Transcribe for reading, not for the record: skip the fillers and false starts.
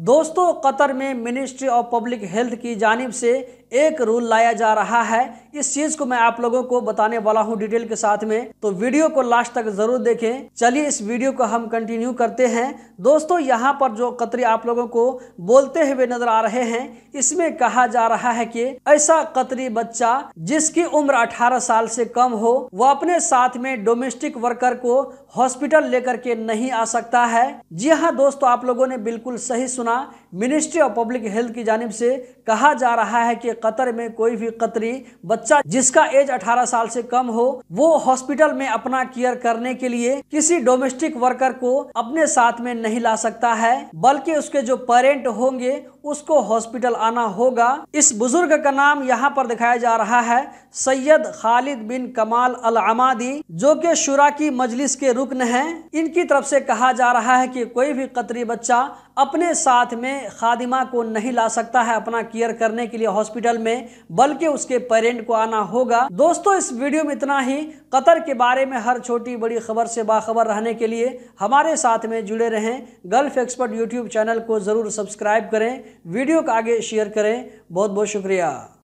दोस्तों, कतर में ministry of public health की जानिब से एक रूल लाया जा रहा है। इस चीज को मैं आप लोगों को बताने वाला हूं डिटेल के साथ में, तो वीडियो को लास्ट तक जरूर देखें। चलिए इस वीडियो को हम कंटिन्यू करते हैं। दोस्तों, यहाँ पर जो कतरी आप लोगों को बोलते हुए नजर आ रहे हैं, इसमें कहा जा रहा है कि ऐसा कतरी बच्चा जिसकी उम्र 18 साल से कम हो, वह अपने साथ में डोमेस्टिक वर्कर को हॉस्पिटल लेकर के नहीं आ सकता है। जी हाँ दोस्तों, आप लोगों ने बिल्कुल सही सुना। मिनिस्ट्री ऑफ पब्लिक हेल्थ की जानिब से कहा जा रहा है कि कतर में कोई भी कतरी बच्चा जिसका एज 18 साल से कम हो, वो हॉस्पिटल में अपना केयर करने के लिए किसी डोमेस्टिक वर्कर को अपने साथ में नहीं ला सकता है, बल्कि उसके जो पेरेंट होंगे उसको हॉस्पिटल आना होगा। इस बुजुर्ग का नाम यहाँ पर दिखाया जा रहा है सैयद खालिद बिन कमाल अल अमादी, जो कि शुरा की मजलिस के रुकन हैं। इनकी तरफ से कहा जा रहा है कि कोई भी कतरी बच्चा अपने साथ में खादिमा को नहीं ला सकता है अपना केयर करने के लिए हॉस्पिटल में, बल्कि उसके पेरेंट को आना होगा। दोस्तों, इस वीडियो में इतना ही। कतर के बारे में हर छोटी बड़ी खबर से बाखबर रहने के लिए हमारे साथ में जुड़े रहें। गल्फ एक्सपर्ट यूट्यूब चैनल को जरूर सब्सक्राइब करें, वीडियो को आगे शेयर करें। बहुत बहुत शुक्रिया।